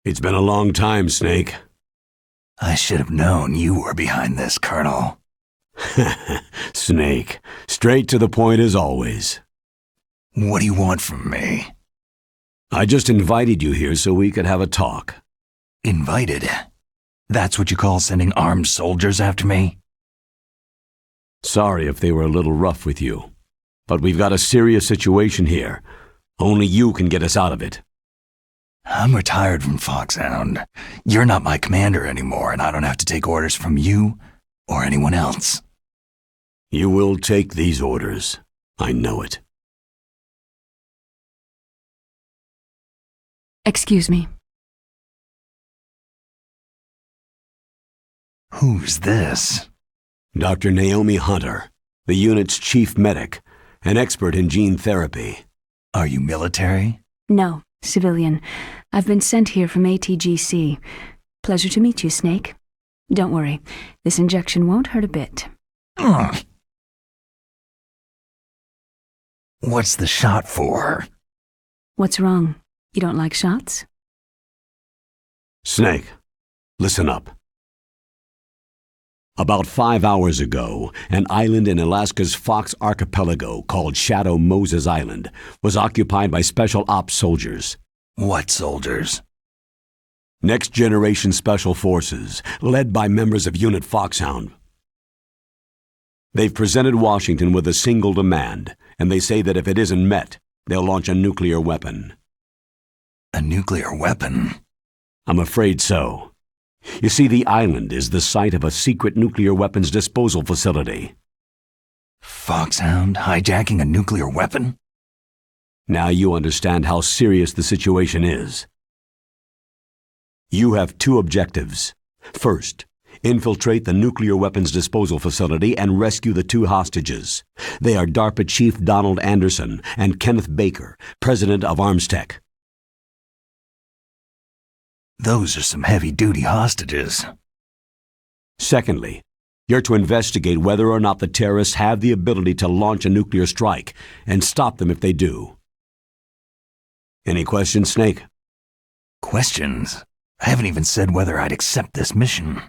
It's been a long time, Snake. I should have known you were behind this, Colonel. Snake, straight to the point as always. What do you want from me? I just invited you here so we could have a talk. Invited? That's what you call sending armed soldiers after me? Sorry if they were a little rough with you, but we've got a serious situation here. Only you can get us out of it. I'm retired from Foxhound. You're not my commander anymore, and I don't have to take orders from you or anyone else. You will take these orders. I know it. Excuse me. Who's this? Dr. Naomi Hunter, the unit's chief medic, an expert in gene therapy. Are you military? No, civilian. I've been sent here from ATGC. Pleasure to meet you, Snake. Don't worry, this injection won't hurt a bit. What's the shot for? What's wrong? You don't like shots? Snake, listen up. About 5 hours ago, an island in Alaska's Fox Archipelago called Shadow Moses Island was occupied by Special Ops soldiers. What soldiers? Next Generation Special Forces, led by members of Unit Foxhound. They've presented Washington with a single demand, and they say that if it isn't met, they'll launch a nuclear weapon. A nuclear weapon? I'm afraid so. You see, the island is the site of a secret nuclear weapons disposal facility. Foxhound hijacking a nuclear weapon? Now you understand how serious the situation is. You have two objectives. First, infiltrate the nuclear weapons disposal facility and rescue the two hostages. They are DARPA Chief Donald Anderson and Kenneth Baker, President of Armstech. Those are some heavy-duty hostages. Secondly, you're to investigate whether or not the terrorists have the ability to launch a nuclear strike and stop them if they do. Any questions, Snake? Questions? I haven't even said whether I'd accept this mission.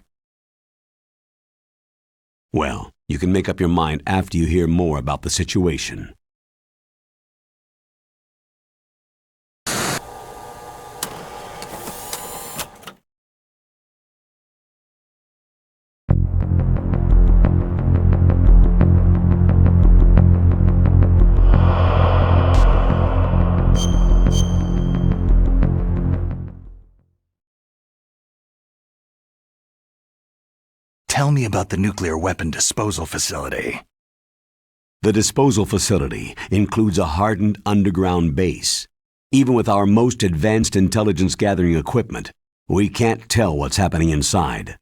Well, you can make up your mind after you hear more about the situation. Tell me about the nuclear weapon disposal facility. The disposal facility includes a hardened underground base. Even with our most advanced intelligence gathering equipment, we can't tell what's happening inside.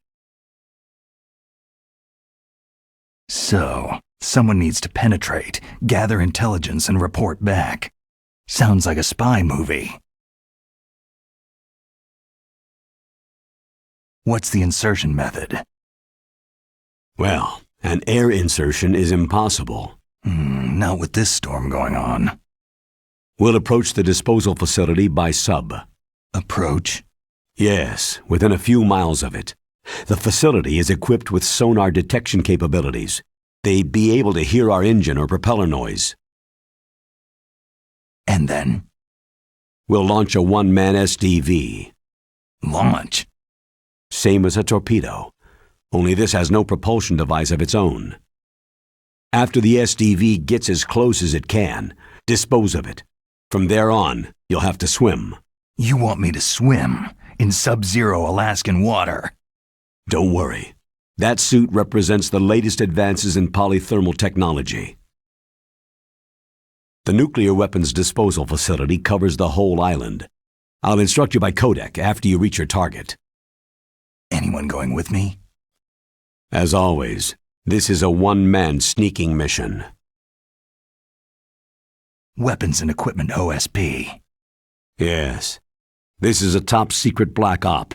So, someone needs to penetrate, gather intelligence, and report back. Sounds like a spy movie. What's the insertion method? Well, an air insertion is impossible. Not with this storm going on. We'll approach the disposal facility by sub. Approach? Yes, within a few miles of it. The facility is equipped with sonar detection capabilities. They'd be able to hear our engine or propeller noise. And then? We'll launch a one-man SDV. Launch? Same as a torpedo. Only this has no propulsion device of its own. After the SDV gets as close as it can, dispose of it. From there on, you'll have to swim. You want me to swim in sub-zero Alaskan water? Don't worry. That suit represents the latest advances in polythermal technology. The nuclear weapons disposal facility covers the whole island. I'll instruct you by codec after you reach your target. Anyone going with me? As always, this is a one-man sneaking mission. Weapons and equipment OSP. Yes. This is a top-secret black op.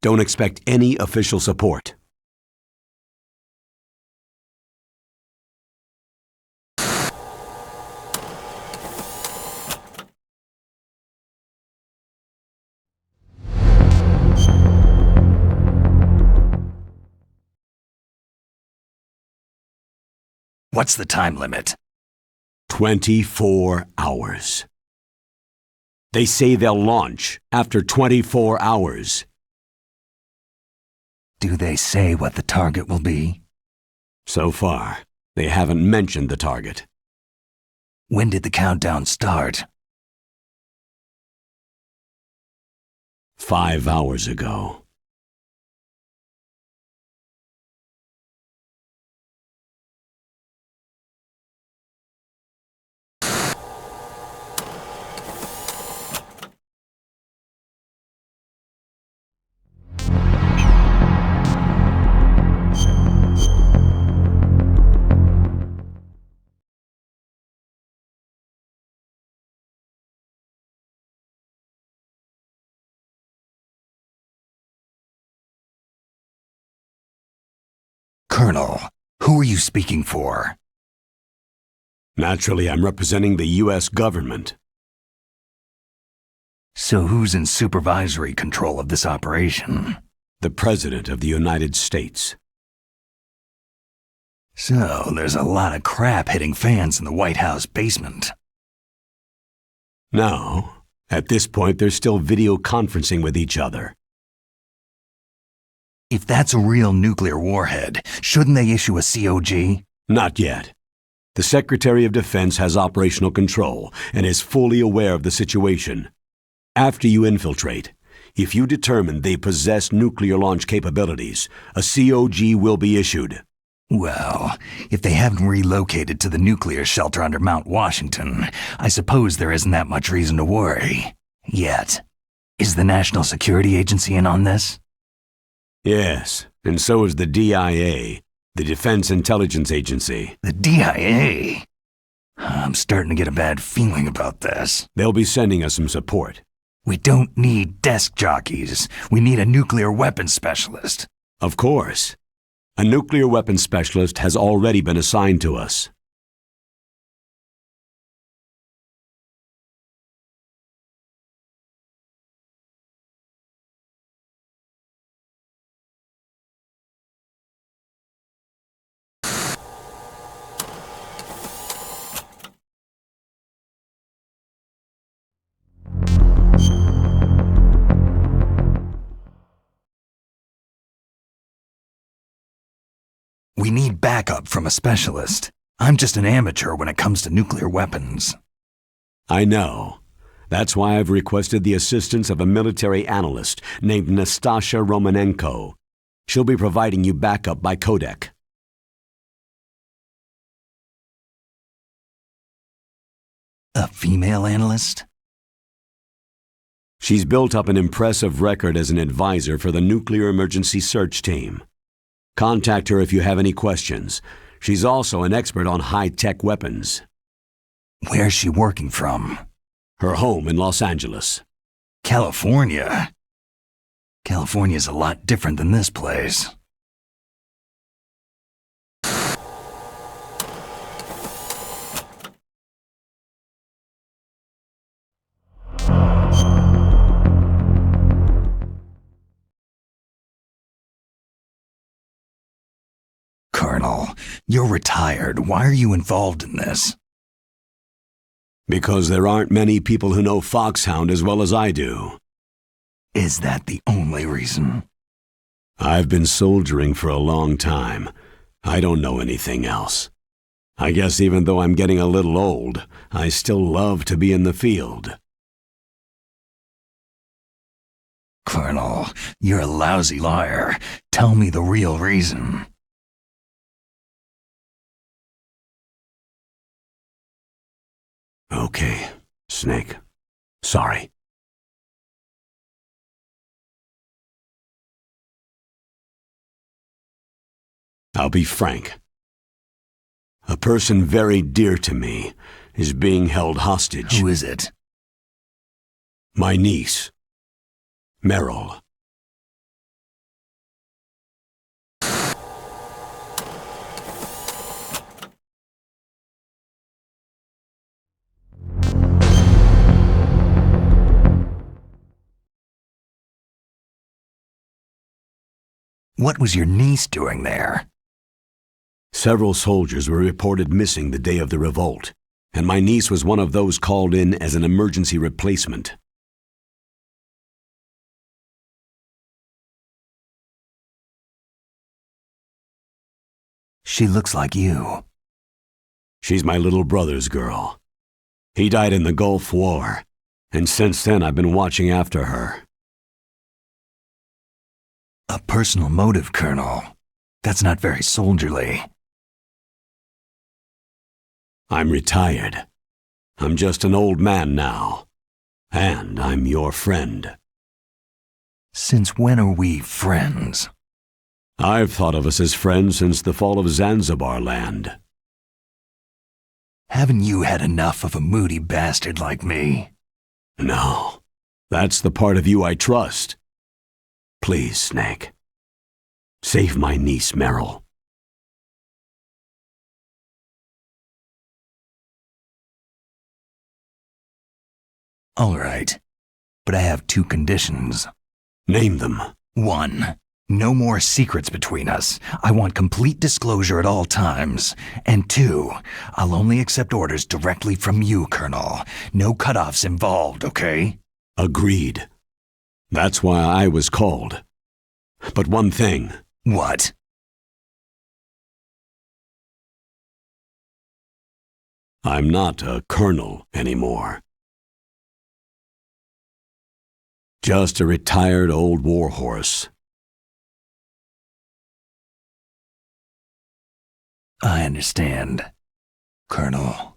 Don't expect any official support. What's the time limit? 24 hours. They say they'll launch after 24 hours. Do they say what the target will be? So far, they haven't mentioned the target. When did the countdown start? 5 hours ago. Colonel, who are you speaking for? Naturally, I'm representing the U.S. government. So who's in supervisory control of this operation? The President of the United States. So there's a lot of crap hitting fans in the White House basement. No, at this point they're still video conferencing with each other. If that's a real nuclear warhead, shouldn't they issue a COG? Not yet. The Secretary of Defense has operational control and is fully aware of the situation. After you infiltrate, if you determine they possess nuclear launch capabilities, a COG will be issued. Well, if they haven't relocated to the nuclear shelter under Mount Washington, I suppose there isn't that much reason to worry. Yet. Is the National Security Agency in on this? Yes, and so is the DIA, the Defense Intelligence Agency. The DIA? I'm starting to get a bad feeling about this. They'll be sending us some support. We don't need desk jockeys. We need a nuclear weapons specialist. Of course. A nuclear weapons specialist has already been assigned to us. We need backup from a specialist. I'm just an amateur when it comes to nuclear weapons. I know. That's why I've requested the assistance of a military analyst named Nastasha Romanenko. She'll be providing you backup by codec. A female analyst? She's built up an impressive record as an advisor for the Nuclear Emergency Search Team. Contact her if you have any questions. She's also an expert on high-tech weapons. Where's she working from? Her home in Los Angeles. California? California's a lot different than this place. Colonel, you're retired. Why are you involved in this? Because there aren't many people who know Foxhound as well as I do. Is that the only reason? I've been soldiering for a long time. I don't know anything else. I guess even though I'm getting a little old, I still love to be in the field. Colonel, you're a lousy liar. Tell me the real reason. Okay, Snake. Sorry. I'll be frank. A person very dear to me is being held hostage. Who is it? My niece, Meryl. What was your niece doing there? Several soldiers were reported missing the day of the revolt, and my niece was one of those called in as an emergency replacement. She looks like you. She's my little brother's girl. He died in the Gulf War, and since then I've been watching after her. A personal motive, Colonel. That's not very soldierly. I'm retired. I'm just an old man now. And I'm your friend. Since when are we friends? I've thought of us as friends since the fall of Zanzibar land. Haven't you had enough of a moody bastard like me? No, that's the part of you I trust. Please, Snake. Save my niece, Meryl. All right, but I have 2 conditions. Name them. 1. No more secrets between us. I want complete disclosure at all times. And 2, I'll only accept orders directly from you, Colonel. No cutoffs involved, okay? Agreed. That's why I was called. But one thing. What? I'm not a colonel anymore. Just a retired old warhorse. I understand, Colonel.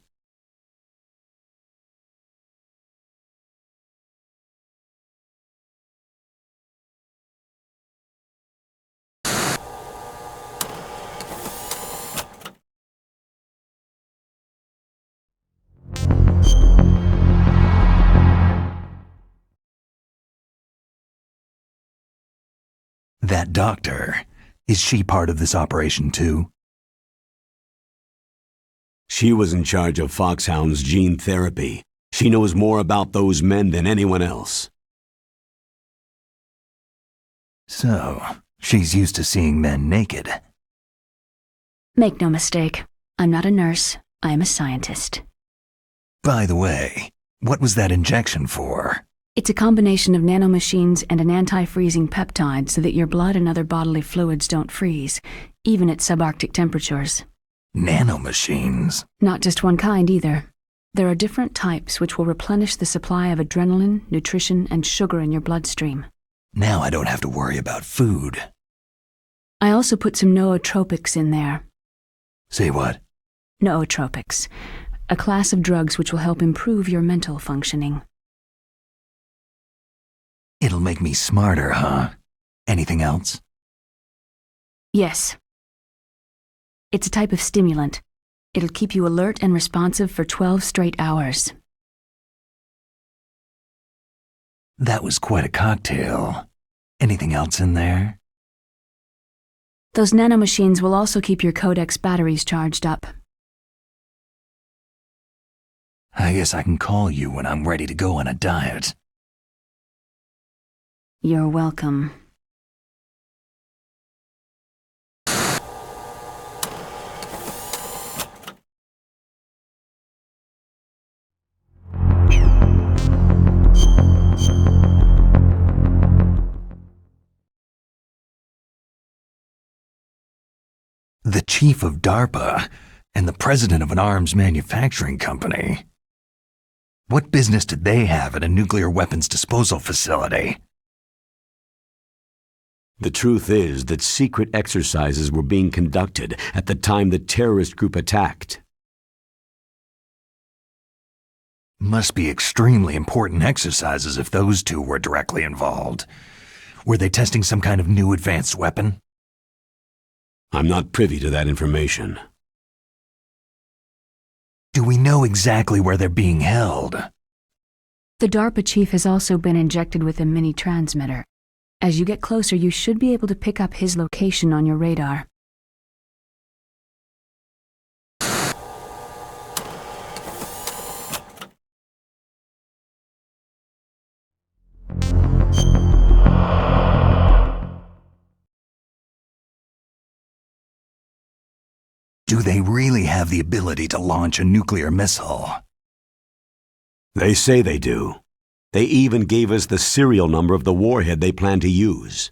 That doctor, is she part of this operation too? She was in charge of Foxhound's gene therapy. She knows more about those men than anyone else. So, she's used to seeing men naked. Make no mistake, I'm not a nurse, I am a scientist. By the way, what was that injection for? It's a combination of nanomachines and an anti-freezing peptide so that your blood and other bodily fluids don't freeze, even at subarctic temperatures. Nanomachines? Not just one kind either. There are different types which will replenish the supply of adrenaline, nutrition, and sugar in your bloodstream. Now I don't have to worry about food. I also put some nootropics in there. Say what? Nootropics, a class of drugs which will help improve your mental functioning. It'll make me smarter, huh? Anything else? Yes. It's a type of stimulant. It'll keep you alert and responsive for 12 straight hours. That was quite a cocktail. Anything else in there? Those nanomachines will also keep your Codex batteries charged up. I guess I can call you when I'm ready to go on a diet. You're welcome. The chief of DARPA and the president of an arms manufacturing company. What business did they have at a nuclear weapons disposal facility? The truth is that secret exercises were being conducted at the time the terrorist group attacked. Must be extremely important exercises if those two were directly involved. Were they testing some kind of new advanced weapon? I'm not privy to that information. Do we know exactly where they're being held? The DARPA chief has also been injected with a mini transmitter. As you get closer, you should be able to pick up his location on your radar. Do they really have the ability to launch a nuclear missile? They say they do. They even gave us the serial number of the warhead they plan to use.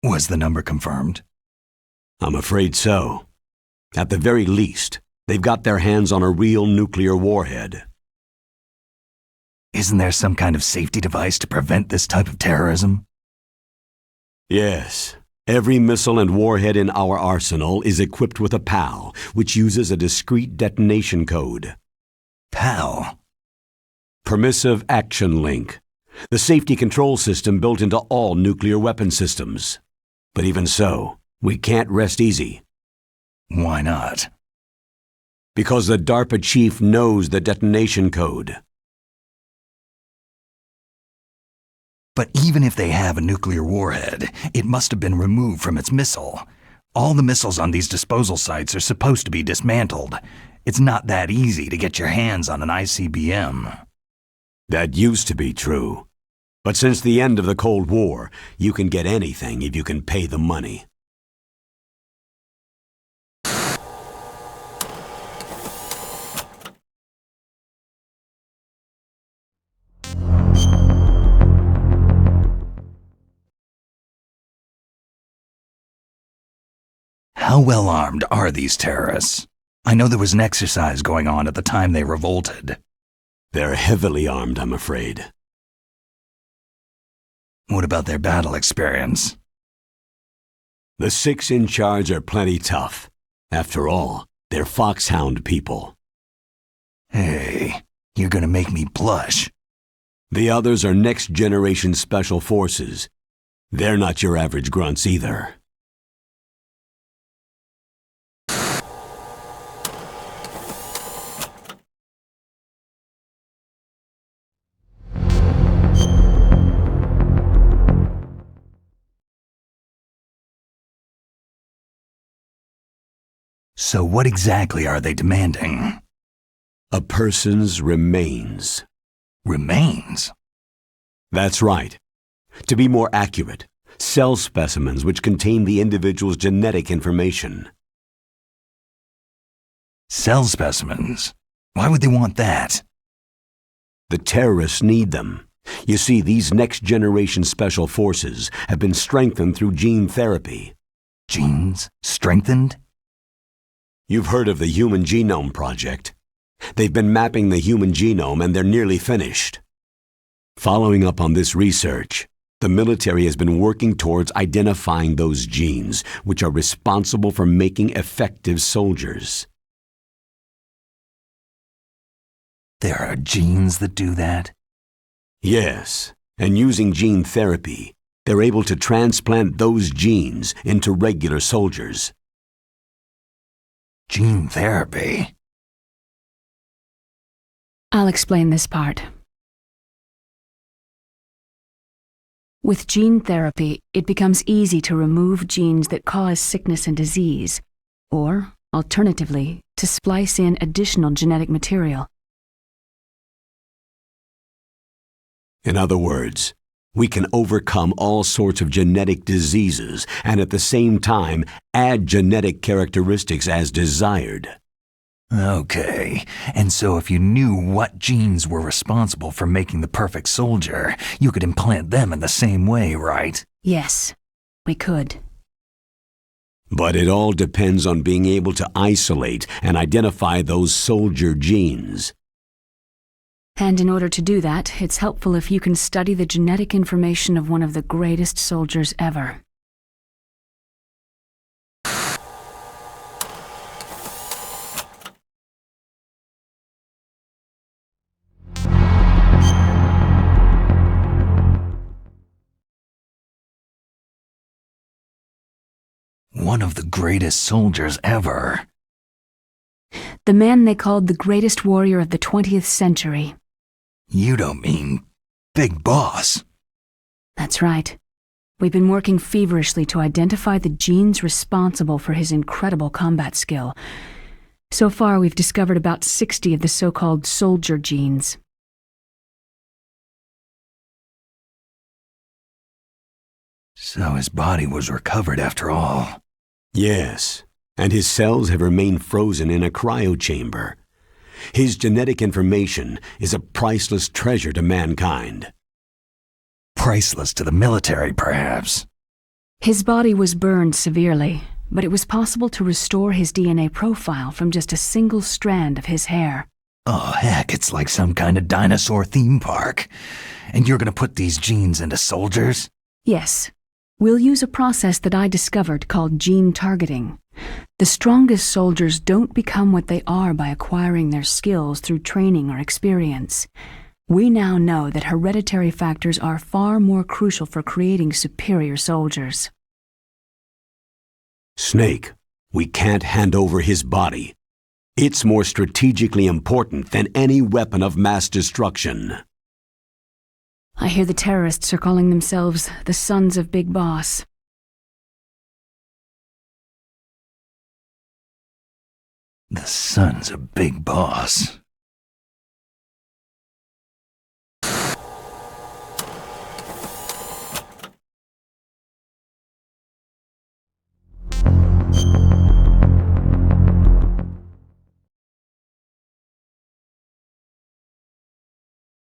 Was the number confirmed? I'm afraid so. At the very least, they've got their hands on a real nuclear warhead. Isn't there some kind of safety device to prevent this type of terrorism? Yes. Every missile and warhead in our arsenal is equipped with a PAL, which uses a discrete detonation code. PAL? Permissive Action Link. The safety control system built into all nuclear weapon systems. But even so, we can't rest easy. Why not? Because the DARPA chief knows the detonation code. But even if they have a nuclear warhead, it must have been removed from its missile. All the missiles on these disposal sites are supposed to be dismantled. It's not that easy to get your hands on an ICBM. That used to be true. But since the end of the Cold War, you can get anything if you can pay the money. How well armed are these terrorists? I know there was an exercise going on at the time they revolted. They're heavily armed, I'm afraid. What about their battle experience? The 6 in charge are plenty tough. After all, they're foxhound people. Hey, you're gonna make me blush. The others are next-generation special forces. They're not your average grunts either. So what exactly are they demanding? A person's remains. Remains? That's right. To be more accurate, cell specimens which contain the individual's genetic information. Cell specimens? Why would they want that? The terrorists need them. You see, these next-generation special forces have been strengthened through gene therapy. Genes? Strengthened? You've heard of the Human Genome Project. They've been mapping the human genome and they're nearly finished. Following up on this research, the military has been working towards identifying those genes which are responsible for making effective soldiers. There are genes that do that? Yes, and using gene therapy, they're able to transplant those genes into regular soldiers. Gene therapy? I'll explain this part. With gene therapy, it becomes easy to remove genes that cause sickness and disease, or, alternatively, to splice in additional genetic material. In other words, we can overcome all sorts of genetic diseases and at the same time add genetic characteristics as desired. Okay, and so if you knew what genes were responsible for making the perfect soldier, you could implant them in the same way, right? Yes, we could. But it all depends on being able to isolate and identify those soldier genes. And in order to do that, it's helpful if you can study the genetic information of one of the greatest soldiers ever. One of the greatest soldiers ever. The man they called the greatest warrior of the 20th century. You don't mean Big Boss? That's right. We've been working feverishly to identify the genes responsible for his incredible combat skill. So far, we've discovered about 60 of the so-called soldier genes. So his body was recovered after all. Yes, and his cells have remained frozen in a cryochamber. His genetic information is a priceless treasure to mankind. Priceless to the military, perhaps. His body was burned severely, but it was possible to restore his DNA profile from just a single strand of his hair. Oh, heck, it's like some kind of dinosaur theme park. And you're gonna put these genes into soldiers? Yes. We'll use a process that I discovered called gene targeting. The strongest soldiers don't become what they are by acquiring their skills through training or experience. We now know that hereditary factors are far more crucial for creating superior soldiers. Snake, we can't hand over his body. It's more strategically important than any weapon of mass destruction. I hear the terrorists are calling themselves the Sons of Big Boss. The Sons of Big Boss.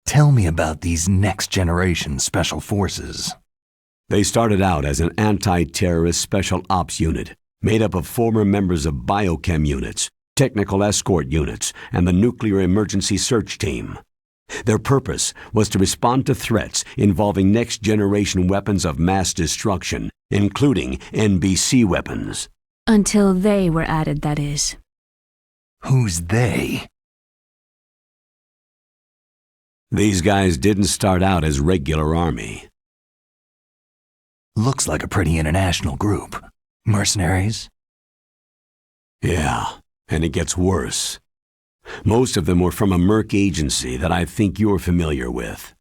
Tell me about these next-generation special forces. They started out as an anti-terrorist special ops unit made up of former members of biochem units, technical escort units, and the nuclear emergency search team. Their purpose was to respond to threats involving next-generation weapons of mass destruction, including NBC weapons. Until they were added, that is. Who's they? These guys didn't start out as regular army. Looks like a pretty international group. Mercenaries? Yeah, and it gets worse. Most of them were from a merc agency that I think you're familiar with.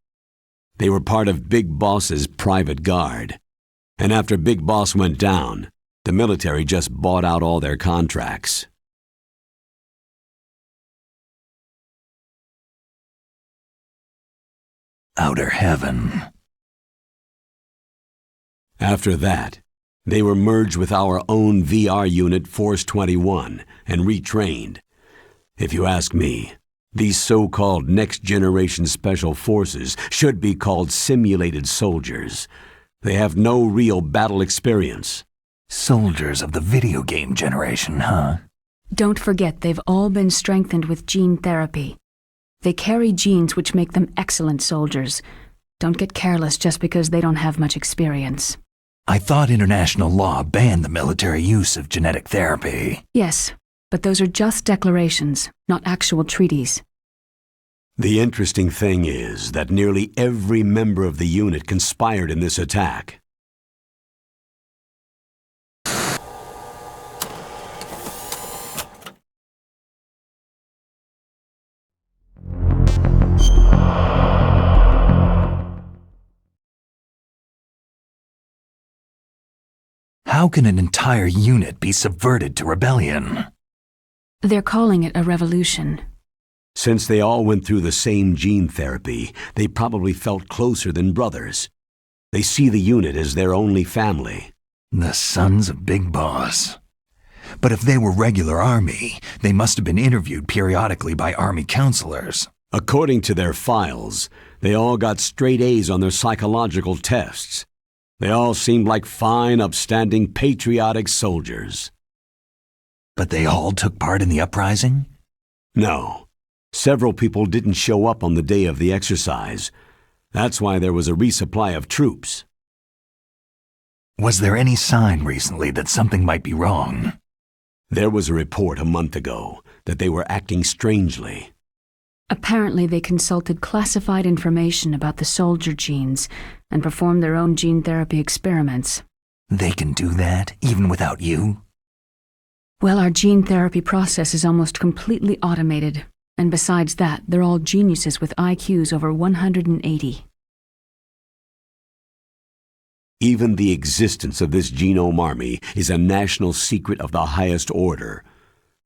They were part of Big Boss's private guard. And after Big Boss went down, the military just bought out all their contracts. Outer heaven. After that, they were merged with our own VR unit Force 21 and retrained. If you ask me, these so-called next-generation special forces should be called simulated soldiers. They have no real battle experience. Soldiers of the video game generation, huh? Don't forget they've all been strengthened with gene therapy. They carry genes which make them excellent soldiers. Don't get careless just because they don't have much experience. I thought international law banned the military use of genetic therapy. Yes, but those are just declarations, not actual treaties. The interesting thing is that nearly every member of the unit conspired in this attack. How can an entire unit be subverted to rebellion? They're calling it a revolution. Since they all went through the same gene therapy, they probably felt closer than brothers. They see the unit as their only family. The Sons of Big Boss. But if they were regular army, they must have been interviewed periodically by army counselors. According to their files, they all got straight A's on their psychological tests. They all seemed like fine, upstanding, patriotic soldiers. But they all took part in the uprising? No. Several people didn't show up on the day of the exercise. That's why there was a resupply of troops. Was there any sign recently that something might be wrong? There was a report a month ago that they were acting strangely. Apparently they consulted classified information about the soldier genes and performed their own gene therapy experiments. They can do that, even without you? Well, our gene therapy process is almost completely automated. And besides that, they're all geniuses with IQs over 180. Even the existence of this genome army is a national secret of the highest order.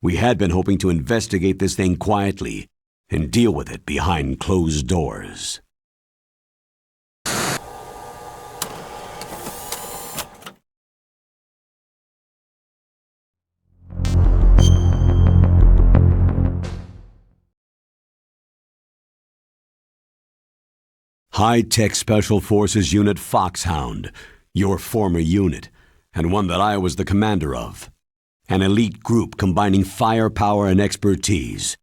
We had been hoping to investigate this thing quietly and deal with it behind closed doors. High-tech Special Forces Unit Foxhound, your former unit, and one that I was the commander of. An elite group combining firepower and expertise.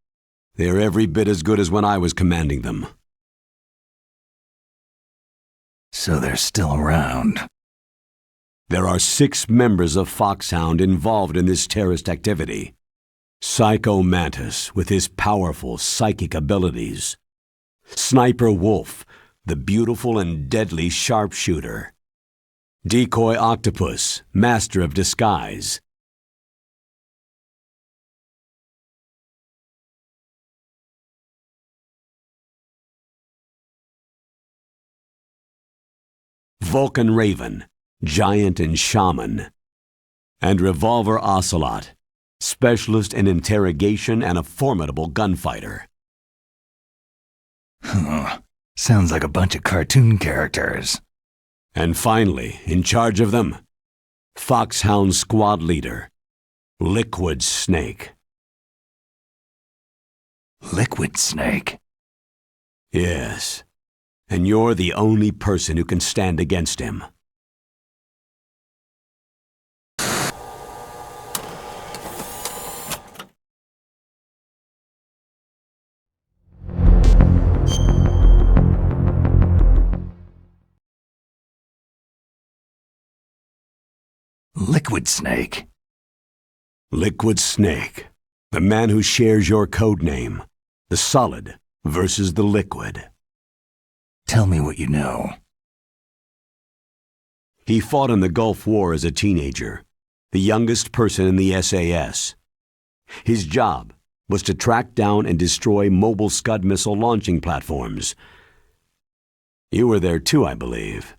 They're every bit as good as when I was commanding them. So they're still around. There are 6 members of Foxhound involved in this terrorist activity. Psycho Mantis, with his powerful psychic abilities. Sniper Wolf, the beautiful and deadly sharpshooter. Decoy Octopus, master of disguise. Vulcan Raven, giant and shaman. And Revolver Ocelot, specialist in interrogation and a formidable gunfighter. Sounds like a bunch of cartoon characters. And finally, in charge of them, Foxhound Squad Leader, Liquid Snake. Liquid Snake? Yes, and you're the only person who can stand against him. Liquid Snake? Liquid Snake, the man who shares your code name, the solid versus the liquid. Tell me what you know. He fought in the Gulf War as a teenager, the youngest person in the SAS. His job was to track down and destroy mobile Scud missile launching platforms. You were there too, I believe.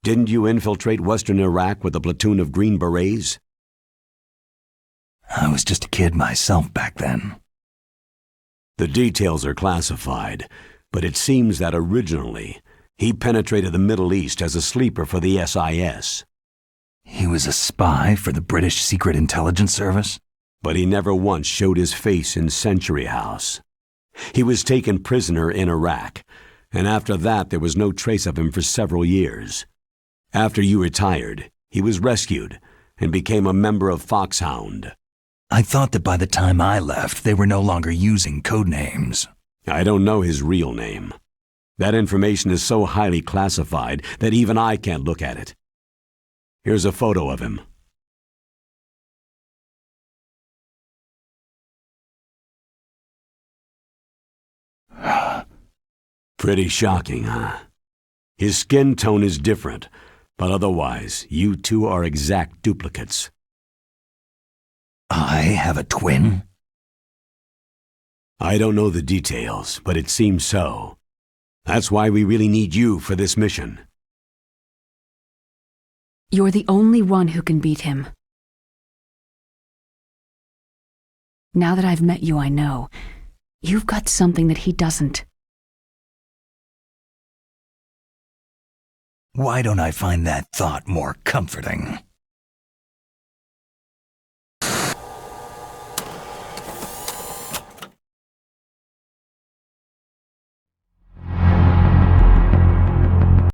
Didn't you infiltrate western Iraq with a platoon of Green Berets? I was just a kid myself back then. The details are classified, but it seems that originally he penetrated the Middle East as a sleeper for the SIS. He was a spy for the British Secret Intelligence Service? But he never once showed his face in Century House. He was taken prisoner in Iraq, and after that there was no trace of him for several years. After you retired, he was rescued and became a member of Foxhound. I thought that by the time I left, they were no longer using code names. I don't know his real name. That information is so highly classified that even I can't look at it. Here's a photo of him. Pretty shocking, huh? His skin tone is different, but otherwise, you two are exact duplicates. I have a twin? I don't know the details, but it seems so. That's why we really need you for this mission. You're the only one who can beat him. Now that I've met you, I know. You've got something that he doesn't. Why don't I find that thought more comforting?